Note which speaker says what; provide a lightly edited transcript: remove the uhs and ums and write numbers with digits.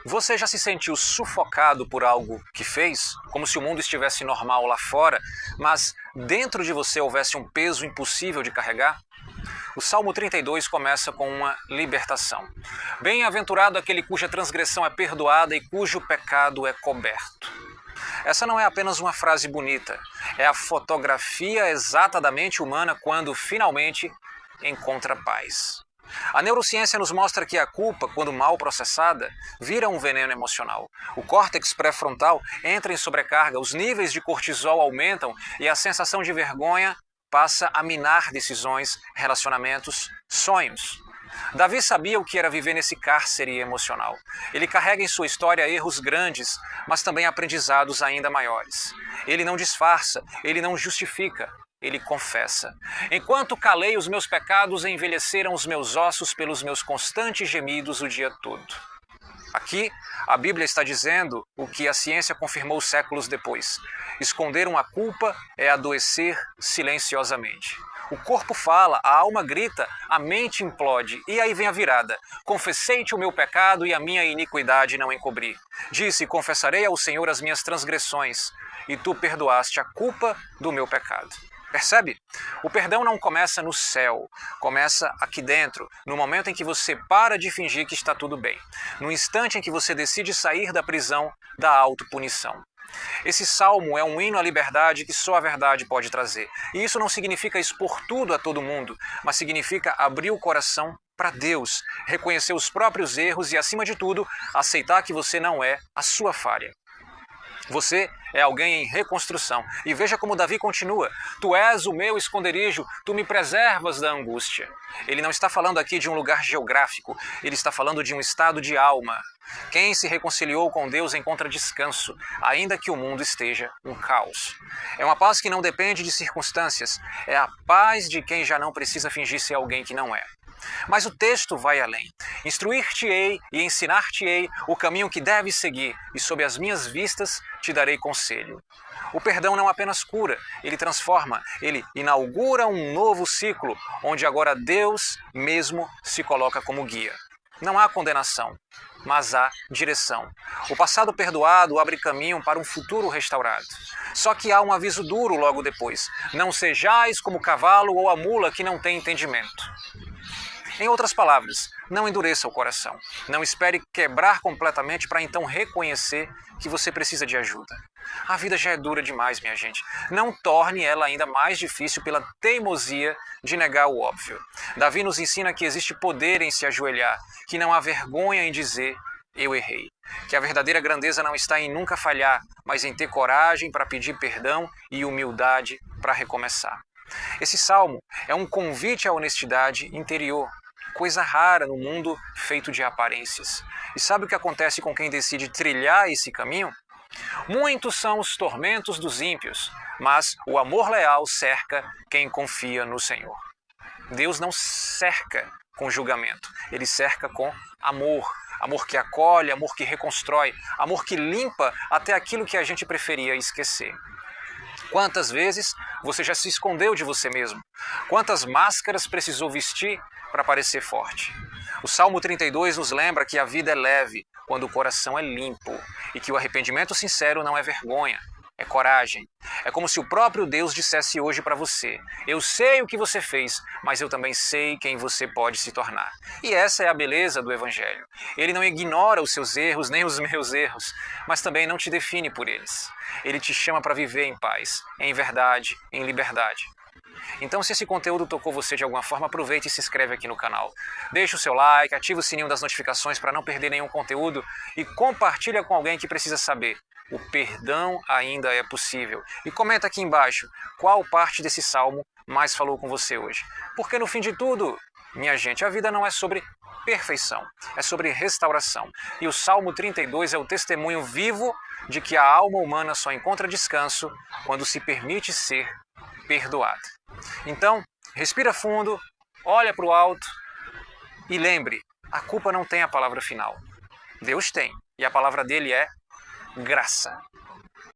Speaker 1: Você já se sentiu sufocado por algo que fez? Como se o mundo estivesse normal lá fora, mas dentro de você houvesse um peso impossível de carregar? O Salmo 32 começa com uma libertação. Bem-aventurado aquele cuja transgressão é perdoada e cujo pecado é coberto. Essa não é apenas uma frase bonita, é a fotografia exata da mente humana quando finalmente encontra paz. A neurociência nos mostra que a culpa, quando mal processada, vira um veneno emocional. O córtex pré-frontal entra em sobrecarga, os níveis de cortisol aumentam e a sensação de vergonha passa a minar decisões, relacionamentos, sonhos. Davi sabia o que era viver nesse cárcere emocional. Ele carrega em sua história erros grandes, mas também aprendizados ainda maiores. Ele não disfarça, ele não justifica, ele confessa. Enquanto calei os meus pecados, envelheceram os meus ossos pelos meus constantes gemidos o dia todo. Aqui, a Bíblia está dizendo o que a ciência confirmou séculos depois. Esconder uma culpa é adoecer silenciosamente. O corpo fala, a alma grita, a mente implode. E aí vem a virada. Confessei-te o meu pecado e a minha iniquidade não encobri. Disse, confessarei ao Senhor as minhas transgressões, e tu perdoaste a culpa do meu pecado. Percebe? O perdão não começa no céu, começa aqui dentro, no momento em que você para de fingir que está tudo bem, no instante em que você decide sair da prisão da autopunição. Esse salmo é um hino à liberdade que só a verdade pode trazer. E isso não significa expor tudo a todo mundo, mas significa abrir o coração para Deus, reconhecer os próprios erros e, acima de tudo, aceitar que você não é a sua falha. Você é alguém em reconstrução. E veja como Davi continua. Tu és o meu esconderijo, tu me preservas da angústia. Ele não está falando aqui de um lugar geográfico, ele está falando de um estado de alma. Quem se reconciliou com Deus encontra descanso, ainda que o mundo esteja um caos. É uma paz que não depende de circunstâncias, é a paz de quem já não precisa fingir ser alguém que não é. Mas o texto vai além. Instruir-te-ei e ensinar-te-ei o caminho que deves seguir, e sob as minhas vistas te darei conselho. O perdão não apenas cura, ele transforma, ele inaugura um novo ciclo, onde agora Deus mesmo se coloca como guia. Não há condenação, mas há direção. O passado perdoado abre caminho para um futuro restaurado. Só que há um aviso duro logo depois. Não sejais como o cavalo ou a mula que não tem entendimento. Em outras palavras, não endureça o coração. Não espere quebrar completamente para então reconhecer que você precisa de ajuda. A vida já é dura demais, minha gente. Não torne ela ainda mais difícil pela teimosia de negar o óbvio. Davi nos ensina que existe poder em se ajoelhar, que não há vergonha em dizer eu errei. Que a verdadeira grandeza não está em nunca falhar, mas em ter coragem para pedir perdão e humildade para recomeçar. Esse salmo é um convite à honestidade interior. Coisa rara no mundo feito de aparências. E sabe o que acontece com quem decide trilhar esse caminho? Muitos são os tormentos dos ímpios, mas o amor leal cerca quem confia no Senhor. Deus não cerca com julgamento, ele cerca com amor. Amor que acolhe, amor que reconstrói, amor que limpa até aquilo que a gente preferia esquecer. Quantas vezes você já se escondeu de você mesmo? Quantas máscaras precisou vestir para parecer forte? O Salmo 32 nos lembra que a vida é leve quando o coração é limpo e que o arrependimento sincero não é vergonha, é coragem. É como se o próprio Deus dissesse hoje para você: eu sei o que você fez, mas eu também sei quem você pode se tornar. E essa é a beleza do Evangelho. Ele não ignora os seus erros, nem os meus erros, mas também não te define por eles. Ele te chama para viver em paz, em verdade, em liberdade. Então, se esse conteúdo tocou você de alguma forma, aproveite e se inscreve aqui no canal. Deixe o seu like, ative o sininho das notificações para não perder nenhum conteúdo e compartilha com alguém que precisa saber. O perdão ainda é possível. E comenta aqui embaixo qual parte desse salmo mais falou com você hoje. Porque no fim de tudo, minha gente, a vida não é sobre perfeição, é sobre restauração. E o Salmo 32 é o testemunho vivo de que a alma humana só encontra descanso quando se permite ser perdoada. Então, respira fundo, olha para o alto e lembre, a culpa não tem a palavra final. Deus tem, e a palavra dele é graça.